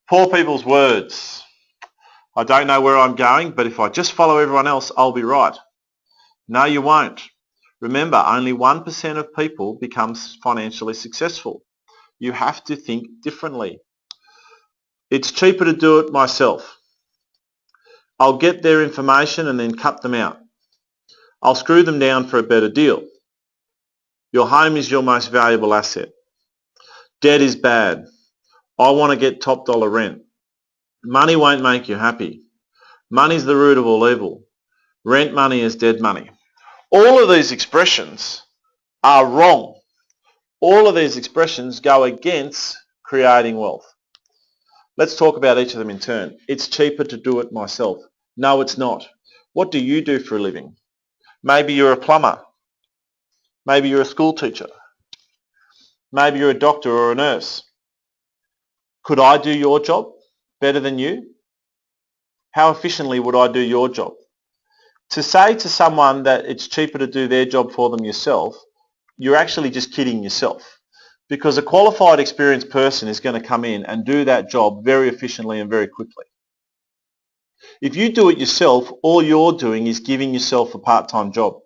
Poor people's words. I don't know where I'm going, but if I just follow everyone else, I'll be right. No, you won't. Remember, only 1% of people becomes financially successful. You have to think differently. It's cheaper to do it myself. I'll get their information and then cut them out. I'll screw them down for a better deal. Your home is your most valuable asset. Debt is bad. I want to get top dollar rent. Money won't make you happy. Money's the root of all evil. Rent money is dead money. All of these expressions are wrong. All of these expressions go against creating wealth. Let's talk about each of them in turn. It's cheaper to do it myself. No, it's not. What do you do for a living? Maybe you're a plumber. Maybe you're a school teacher. Maybe you're a doctor or a nurse. Could I do your job better than you? How efficiently would I do your job? To say to someone that it's cheaper to do their job for them yourself, you're actually just kidding yourself, because a qualified, experienced person is going to come in and do that job very efficiently and very quickly. If you do it yourself, all you're doing is giving yourself a part-time job.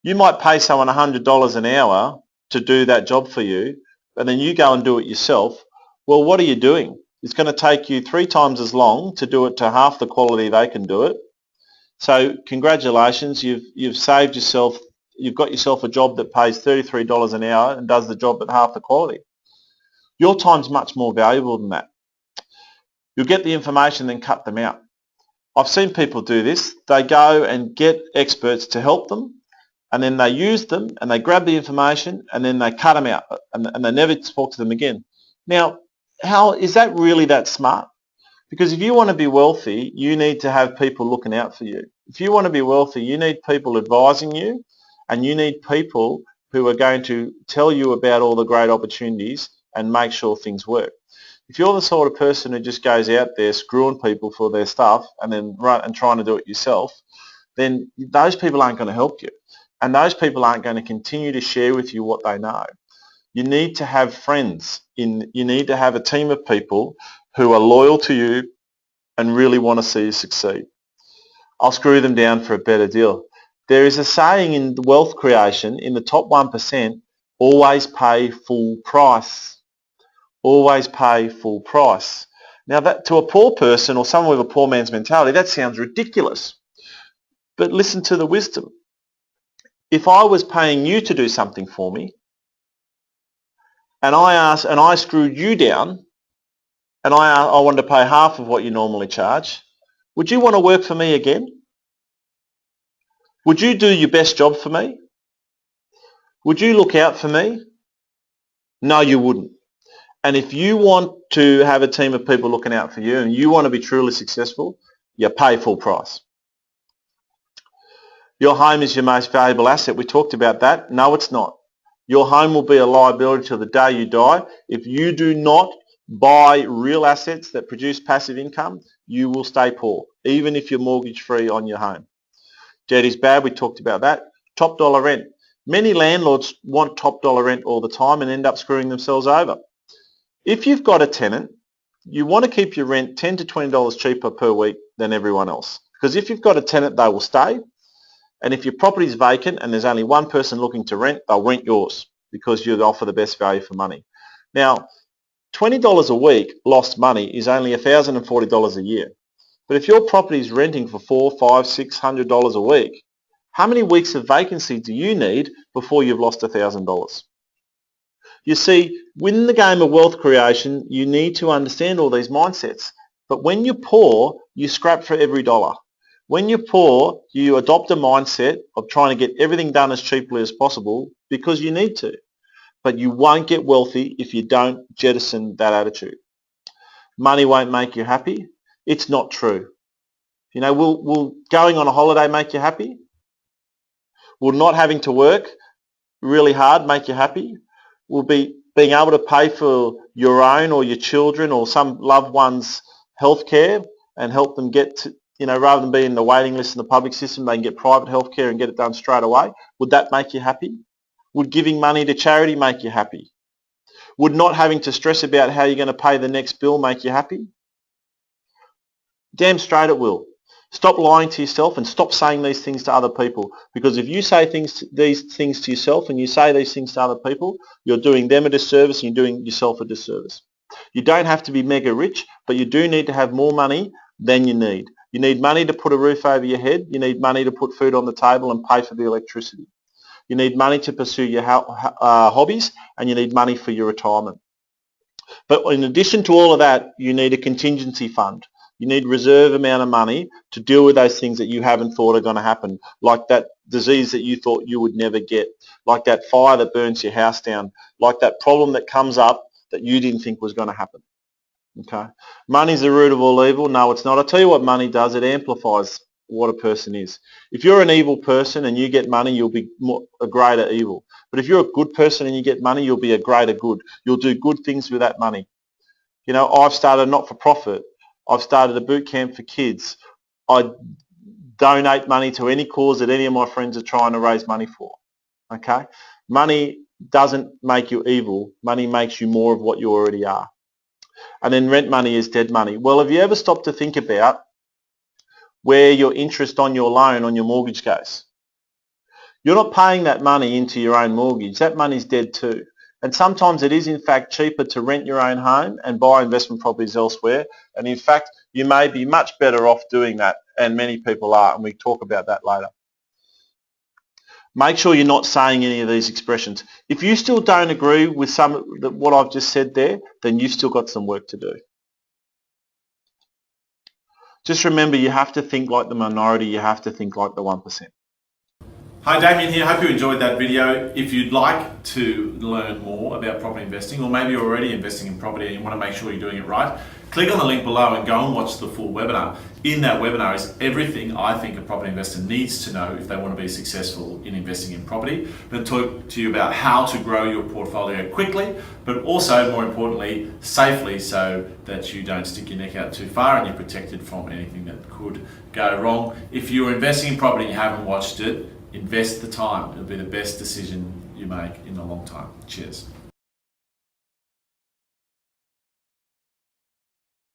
You might pay someone $100 an hour to do that job for you, and then you go and do it yourself. Well, what are you doing? It's going to take you 3 times as long to do it to half the quality they can do it. So congratulations, you've saved yourself, you've got yourself a job that pays $33 an hour and does the job at half the quality. Your time's much more valuable than that. You'll get the information, then cut them out. I've seen people do this. They go and get experts to help them, and then they use them and they grab the information and then they cut them out and they never talk to them again. Now, how is that really that smart? Because if you want to be wealthy, you need to have people looking out for you. If you want to be wealthy, you need people advising you, and you need people who are going to tell you about all the great opportunities and make sure things work. If you're the sort of person who just goes out there screwing people for their stuff and then trying to do it yourself, then those people aren't going to help you. And those people aren't going to continue to share with you what they know. You need to have friends. You need to have a team of people who are loyal to you and really want to see you succeed. I'll screw them down for a better deal. There is a saying in wealth creation, in the top 1%, always pay full price. Always pay full price. Now, that to a poor person or someone with a poor man's mentality, that sounds ridiculous. But listen to the wisdom. If I was paying you to do something for me, and I screwed you down, and I wanted to pay half of what you normally charge, would you want to work for me again? Would you do your best job for me? Would you look out for me? No, you wouldn't. And if you want to have a team of people looking out for you and you want to be truly successful, you pay full price. Your home is your most valuable asset. We talked about that. No, it's not. Your home will be a liability till the day you die. If you do not buy real assets that produce passive income, you will stay poor, even if you're mortgage free on your home. Debt is bad. We talked about that. Top dollar rent. Many landlords want top dollar rent all the time and end up screwing themselves over. If you've got a tenant, you want to keep your rent $10 to $20 cheaper per week than everyone else. Because if you've got a tenant, they will stay. And if your property is vacant and there's only one person looking to rent, they'll rent yours because you offer the best value for money. Now, $20 a week lost money is only $1,040 a year. But if your property is renting for $400, $500, $600 a week, how many weeks of vacancy do you need before you've lost $1,000? You see, in the game of wealth creation, you need to understand all these mindsets. But when you're poor, you scrap for every dollar. When you're poor, you adopt a mindset of trying to get everything done as cheaply as possible because you need to. But you won't get wealthy if you don't jettison that attitude. Money won't make you happy. It's not true. You know, will going on a holiday make you happy? Will not having to work really hard make you happy? Will being able to pay for your own or your children or some loved one's health care and help them get to, rather than being in the waiting list in the public system, they can get private health care and get it done straight away. Would that make you happy? Would giving money to charity make you happy? Would not having to stress about how you're going to pay the next bill make you happy? Damn straight it will. Stop lying to yourself and stop saying these things to other people, because if you say these things to yourself and you say these things to other people, you're doing them a disservice and you're doing yourself a disservice. You don't have to be mega rich, but you do need to have more money than you need. You need money to put a roof over your head. You need money to put food on the table and pay for the electricity. You need money to pursue your hobbies, and you need money for your retirement. But in addition to all of that, you need a contingency fund. You need a reserve amount of money to deal with those things that you haven't thought are going to happen, like that disease that you thought you would never get, like that fire that burns your house down, like that problem that comes up that you didn't think was going to happen. Okay, money's the root of all evil. No, it's not. I'll tell you what money does. It amplifies what a person is. If you're an evil person and you get money, you'll be a greater evil. But if you're a good person and you get money, you'll be a greater good. You'll do good things with that money. You know, I've started a not-for-profit. I've started a boot camp for kids. I donate money to any cause that any of my friends are trying to raise money for. Okay? Money doesn't make you evil. Money makes you more of what you already are. And then rent money is dead money. Well, have you ever stopped to think about where your interest on your loan, on your mortgage goes? You're not paying that money into your own mortgage. That money's dead too. And sometimes it is in fact cheaper to rent your own home and buy investment properties elsewhere. And in fact, you may be much better off doing that, and many people are, and we talk about that later. Make sure you're not saying any of these expressions. If you still don't agree with some of what I've just said there, then you've still got some work to do. Just remember, you have to think like the minority. You have to think like the 1%. Hi, Damien here. Hope you enjoyed that video. If you'd like to learn more about property investing, or maybe you're already investing in property and you want to make sure you're doing it right, click on the link below and go and watch the full webinar. In that webinar is everything I think a property investor needs to know if they want to be successful in investing in property. I'm going to talk to you about how to grow your portfolio quickly, but also, more importantly, safely, so that you don't stick your neck out too far and you're protected from anything that could go wrong. If you're investing in property and you haven't watched it, invest the time. It'll be the best decision you make in a long time. Cheers.